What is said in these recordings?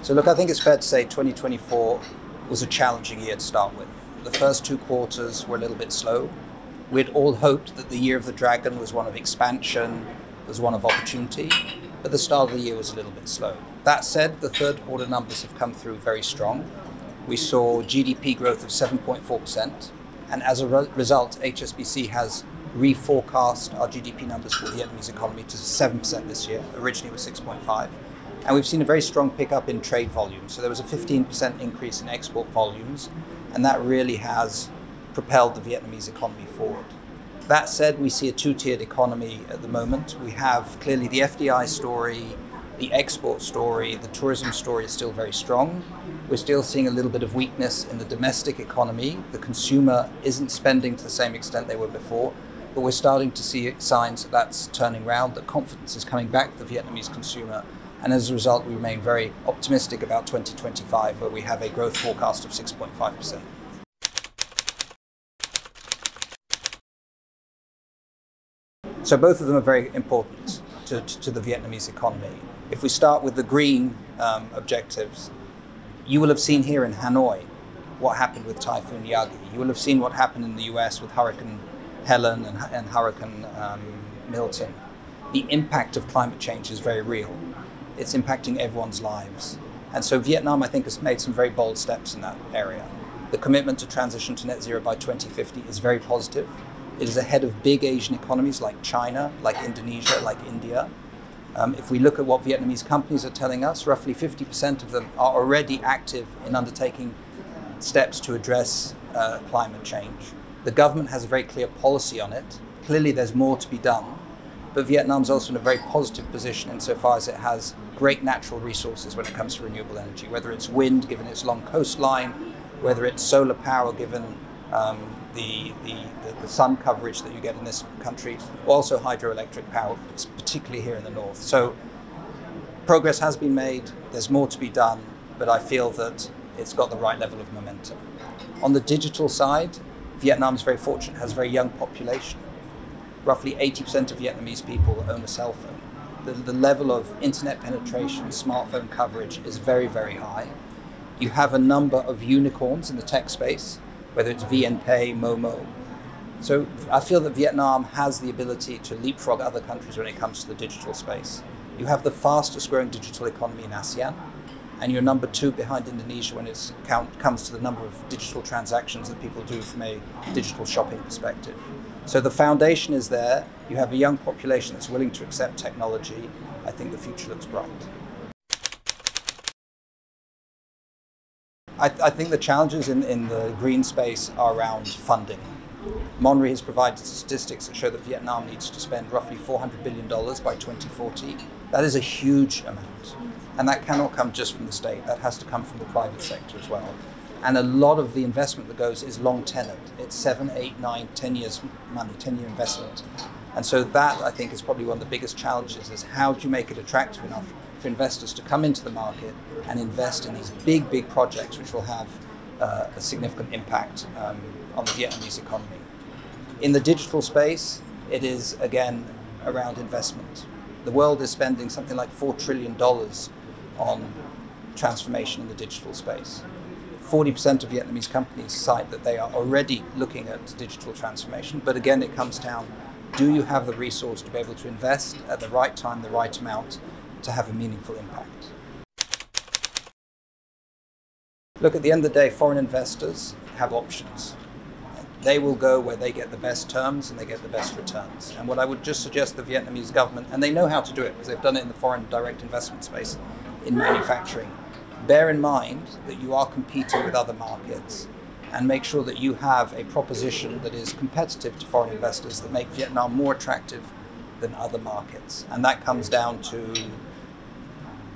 So look, I think it's fair to say 2024 was a challenging year to start with. The first 2 quarters were a little bit slow. We'd all hoped that the year of the dragon was one of expansion, was one of opportunity, but the start of the year was a little bit slow. That said, the third quarter numbers have come through very strong. We saw GDP growth of 7.4%, and as a result, HSBC has reforecast our GDP numbers for the Vietnamese economy to 7% this year. Originally it was 6.5%. And we've seen a very strong pickup in trade volumes. So there was a 15% increase in export volumes, and that really has propelled the Vietnamese economy forward. That said, we see a two-tiered economy at the moment. We have clearly the FDI story, the export story, the tourism story is still very strong. We're still seeing a little bit of weakness in the domestic economy. The consumer isn't spending to the same extent they were before, but we're starting to see signs that that's turning around, that confidence is coming back to the Vietnamese consumer. And as a result, we remain very optimistic about 2025, where we have a growth forecast of 6.5%. So both of them are very important to the Vietnamese economy. If we start with the green objectives, you will have seen here in Hanoi what happened with Typhoon Yagi. You will have seen what happened in the US with Hurricane Helen and Hurricane Milton. The impact of climate change is very real. It's impacting everyone's lives. And so Vietnam, I think, has made some very bold steps in that area. The commitment to transition to net zero by 2050 is very positive. It is ahead of big Asian economies like China, like Indonesia, like India. If we look at what Vietnamese companies are telling us, roughly 50% of them are already active in undertaking steps to address climate change. The government has a very clear policy on it. Clearly there's more to be done. But Vietnam's also in a very positive position insofar as it has great natural resources when it comes to renewable energy, whether it's wind, given its long coastline, whether it's solar power, given the sun coverage that you get in this country, also hydroelectric power, particularly here in the north. So progress has been made, there's more to be done, but I feel that it's got the right level of momentum. On the digital side, Vietnam is very fortunate, has a very young population. Roughly 80% of Vietnamese people own a cell phone. The level of internet penetration, smartphone coverage is very, very high. You have a number of unicorns in the tech space, whether it's VNPay, Momo. So I feel that Vietnam has the ability to leapfrog other countries when it comes to the digital space. You have the fastest growing digital economy in ASEAN, and you're number 2 behind Indonesia when it comes to the number of digital transactions that people do from a digital shopping perspective. So the foundation is there. You have a young population that's willing to accept technology. I think the future looks bright. I think the challenges in the green space are around funding. Monry has provided statistics that show that Vietnam needs to spend roughly $400 billion by 2040. That is a huge amount. And that cannot come just from the state. That has to come from the private sector as well. And a lot of the investment that goes is long tenured. It's 7, 8, 9, 10 years money, 10-year investment. And so that, I think, is probably one of the biggest challenges, is how do you make it attractive enough for investors to come into the market and invest in these big, big projects which will have a significant impact on the Vietnamese economy. In the digital space, it is, again, around investment. The world is spending something like $4 trillion on transformation in the digital space. 40% of Vietnamese companies cite that they are already looking at digital transformation. But again, it comes down, do you have the resource to be able to invest at the right time, the right amount, to have a meaningful impact? Look, at the end of the day, foreign investors have options. They will go where they get the best terms and they get the best returns. And what I would just suggest the Vietnamese government, and they know how to do it because they've done it in the foreign direct investment space in manufacturing, bear in mind that you are competing with other markets, and make sure that you have a proposition that is competitive to foreign investors that make Vietnam more attractive than other markets. And that comes down to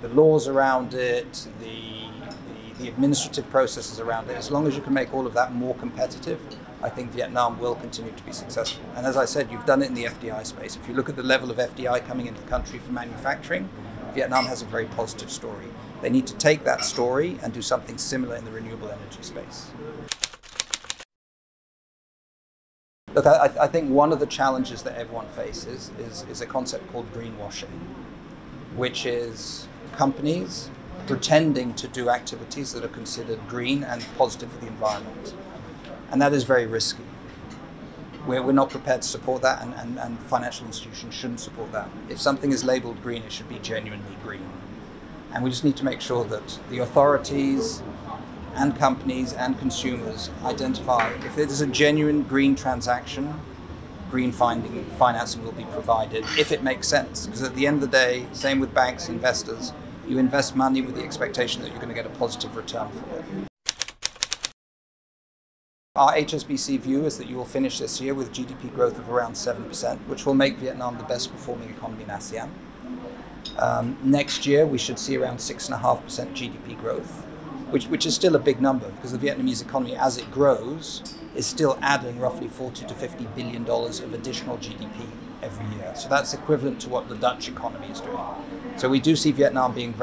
the laws around it, the administrative processes around it. As long as you can make all of that more competitive, I think Vietnam will continue to be successful. And as I said, you've done it in the FDI space. If you look at the level of FDI coming into the country for manufacturing, Vietnam has a very positive story. They need to take that story and do something similar in the renewable energy space. Look, I think one of the challenges that everyone faces is a concept called greenwashing, which is companies pretending to do activities that are considered green and positive for the environment. And that is very risky. We're not prepared to support that, and financial institutions shouldn't support that. If something is labeled green, it should be genuinely green. And we just need to make sure that the authorities and companies and consumers identify if there's a genuine green transaction, green financing will be provided if it makes sense. Because at the end of the day, same with banks, investors, you invest money with the expectation that you're going to get a positive return for it. Our HSBC view is that you will finish this year with GDP growth of around 7%, which will make Vietnam the best performing economy in ASEAN. Next year, we should see around 6.5% GDP growth, which is still a big number because the Vietnamese economy, as it grows, is still adding roughly $40 to $50 billion of additional GDP every year. So that's equivalent to what the Dutch economy is doing. So we do see Vietnam being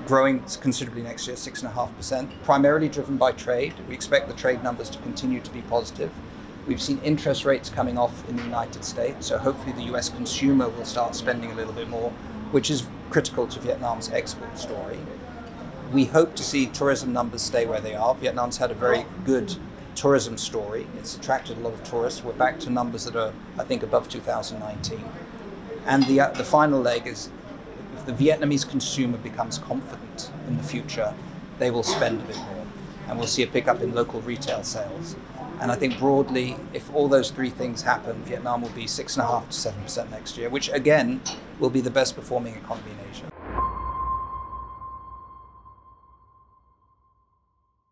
growing considerably next year, 6.5%, primarily driven by trade. We expect the trade numbers to continue to be positive. We've seen interest rates coming off in the United States, so hopefully the US consumer will start spending a little bit more, which is critical to Vietnam's export story. We hope to see tourism numbers stay where they are. Vietnam's had a very good tourism story. It's attracted a lot of tourists. We're back to numbers that are, I think, above 2019. And the final leg is, if the Vietnamese consumer becomes confident in the future, they will spend a bit more. And we'll see a pickup in local retail sales. And I think broadly, if all those three things happen, Vietnam will be 6.5% to 7% next year, which again will be the best performing economy in Asia.